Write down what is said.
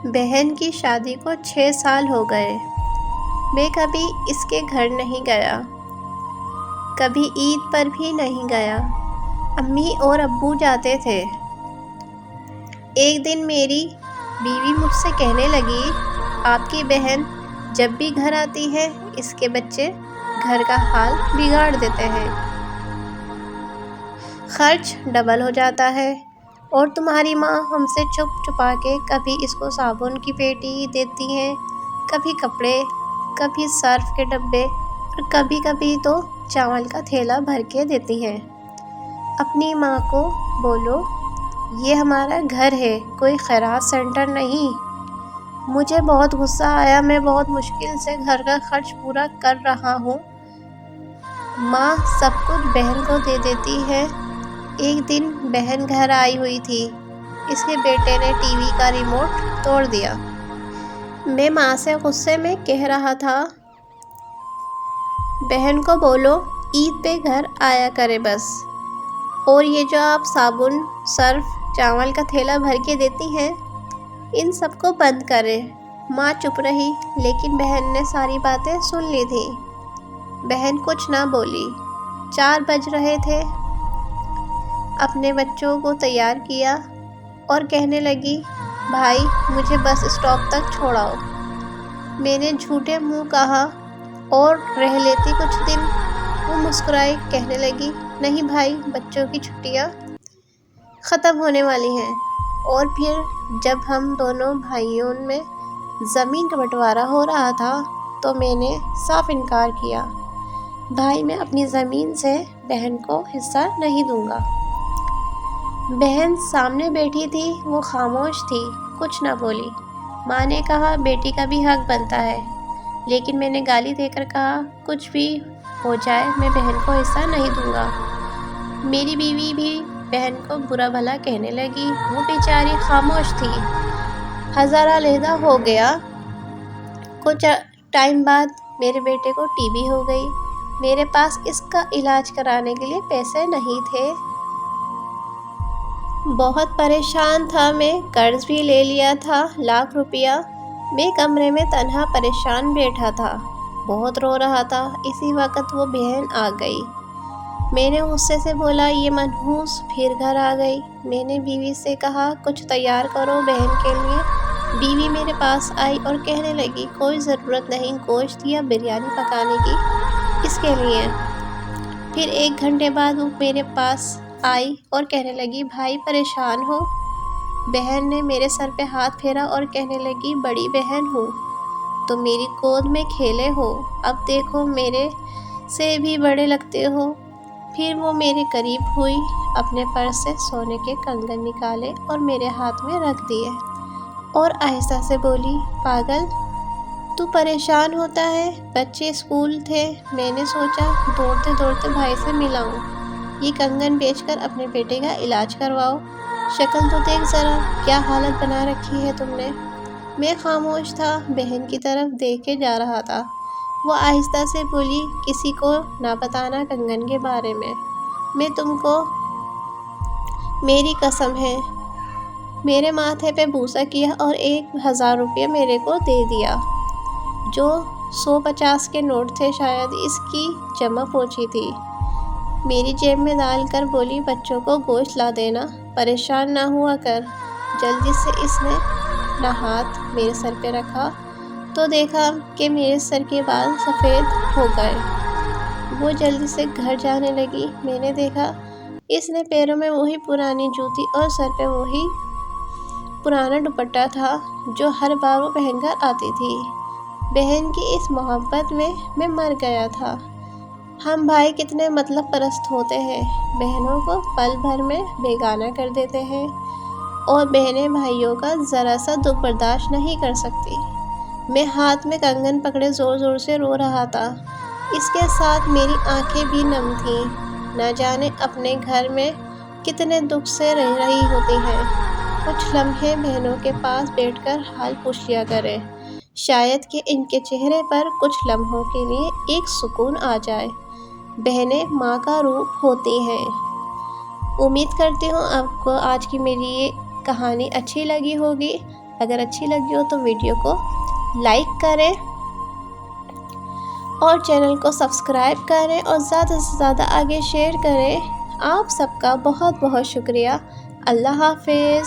بہن کی شادی کو 6 سال ہو گئے۔ میں کبھی اس کے گھر نہیں گیا، کبھی عید پر بھی نہیں گیا۔ امی اور ابو جاتے تھے۔ ایک دن میری بیوی مجھ سے کہنے لگی، آپ کی بہن جب بھی گھر آتی ہے اس کے بچے گھر کا حال بگاڑ دیتے ہیں، خرچ ڈبل ہو جاتا ہے، اور تمہاری ماں ہم سے چھپ چھپا کے کبھی اس کو صابن کی پیٹی دیتی ہیں، کبھی کپڑے، کبھی سرف کے ڈبے، اور کبھی کبھی تو چاول کا تھیلا بھر کے دیتی ہیں۔ اپنی ماں کو بولو یہ ہمارا گھر ہے، کوئی خیرات سینٹر نہیں۔ مجھے بہت غصہ آیا، میں بہت مشکل سے گھر کا خرچ پورا کر رہا ہوں، ماں سب کچھ بہن کو دے دیتی ہے۔ ایک دن بہن گھر آئی ہوئی تھی، اس کے بیٹے نے ٹی وی کا ریموٹ توڑ دیا۔ میں ماں سے غصے میں کہہ رہا تھا، بہن کو بولو عید پہ گھر آیا کرے بس، اور یہ جو آپ صابن، سرف، چاول کا تھیلا بھر کے دیتی ہیں ان سب کو بند کرے۔ ماں چپ رہی، لیکن بہن نے ساری باتیں سن لی تھیں۔ بہن کچھ نہ بولی۔ 4 بج رہے تھے۔ اپنے بچوں کو تیار کیا اور کہنے لگی، بھائی مجھے بس اسٹاپ تک چھوڑاؤ۔ میں نے جھوٹے منہ کہا، اور رہ لیتی کچھ دن۔ وہ مسکرائی، کہنے لگی، نہیں بھائی، بچوں کی چھٹیاں ختم ہونے والی ہیں۔ اور پھر جب ہم دونوں بھائیوں میں زمین کا بٹوارا ہو رہا تھا تو میں نے صاف انکار کیا، بھائی میں اپنی زمین سے بہن کو حصہ نہیں دوں گا۔ بہن سامنے بیٹھی تھی، وہ خاموش تھی، کچھ نہ بولی۔ ماں نے کہا، بیٹی کا بھی حق بنتا ہے، لیکن میں نے گالی دے کر کہا، کچھ بھی ہو جائے میں بہن کو حصہ نہیں دوں گا۔ میری بیوی بھی بہن کو برا بھلا کہنے لگی، وہ بیچاری خاموش تھی۔ ہزارہ علیحدہ ہو گیا۔ کچھ ٹائم بعد میرے بیٹے کو ٹی بی ہو گئی۔ میرے پاس اس کا علاج کرانے کے لیے پیسے نہیں تھے۔ بہت پریشان تھا میں، قرض بھی لے لیا تھا لاکھ روپیہ۔ میں کمرے میں تنہا پریشان بیٹھا تھا، بہت رو رہا تھا۔ اسی وقت وہ بہن آ گئی۔ میں نے غصے سے بولا، یہ منحوس پھر گھر آ گئی۔ میں نے بیوی سے کہا، کچھ تیار کرو بہن کے لیے۔ بیوی میرے پاس آئی اور کہنے لگی، کوئی ضرورت نہیں گوشت یا بریانی پکانے کی اس کے لیے۔ پھر 1 گھنٹے بعد وہ میرے پاس آئی اور کہنے لگی، بھائی پریشان ہو؟ بہن نے میرے سر پہ ہاتھ پھیرا اور کہنے لگی، بڑی بہن ہوں تو میری گود میں کھیلے ہو، اب دیکھو میرے سے بھی بڑے لگتے ہو۔ پھر وہ میرے قریب ہوئی، اپنے پرس سے سونے کے کنگن نکالے اور میرے ہاتھ میں رکھ دیے، اور آہستہ سے بولی، پاگل تو پریشان ہوتا ہے، بچے اسکول تھے، میں نے سوچا دوڑتے دوڑتے بھائی سے ملاؤں، یہ کنگن بیچ کر اپنے بیٹے کا علاج کرواؤ۔ شکل تو دیکھ ذرا، کیا حالت بنا رکھی ہے تم نے۔ میں خاموش تھا، بہن کی طرف دیکھے جا رہا تھا۔ وہ آہستہ سے بولی، کسی کو نہ بتانا کنگن کے بارے میں تم کو، میری قسم ہے۔ میرے ماتھے پہ بوسہ کیا اور 1000 روپیہ میرے کو دے دیا، جو 150 کے نوٹ تھے، شاید اس کی جمع پوچھی تھی۔ میری جیب میں ڈال کر بولی، بچوں کو گوشت لا دینا، پریشان نہ ہوا کر۔ جلدی سے اس نے اپنا ہاتھ میرے سر پہ رکھا تو دیکھا کہ میرے سر کے بال سفید ہو گئے۔ وہ جلدی سے گھر جانے لگی۔ میں نے دیکھا اس نے پیروں میں وہی پرانی جوتی اور سر پہ وہی پرانا دوپٹہ تھا جو ہر بار وہ پہن کر آتی تھی۔ بہن کی اس محبت میں مر گیا تھا۔ ہم بھائی کتنے مطلب پرست ہوتے ہیں، بہنوں کو پل بھر میں بیگانہ کر دیتے ہیں، اور بہنیں بھائیوں کا ذرا سا دکھ برداشت نہیں کر سکتی۔ میں ہاتھ میں کنگن پکڑے زور زور سے رو رہا تھا، اس کے ساتھ میری آنکھیں بھی نم تھیں۔ نہ جانے اپنے گھر میں کتنے دکھ سے رہ رہی ہوتی ہیں۔ کچھ لمحے بہنوں کے پاس بیٹھ کر حال پوچھ لیا کریں، شاید کہ ان کے چہرے پر کچھ لمحوں کے لیے ایک سکون آ جائے۔ بہنیں ماں کا روپ ہوتی ہیں۔ امید کرتی ہوں آپ کو آج کی میری یہ کہانی اچھی لگی ہوگی۔ اگر اچھی لگی ہو تو ویڈیو کو لائک کریں اور چینل کو سبسکرائب کریں اور زیادہ سے زیادہ آگے شیئر کریں۔ آپ سب کا بہت بہت شکریہ۔ اللہ حافظ۔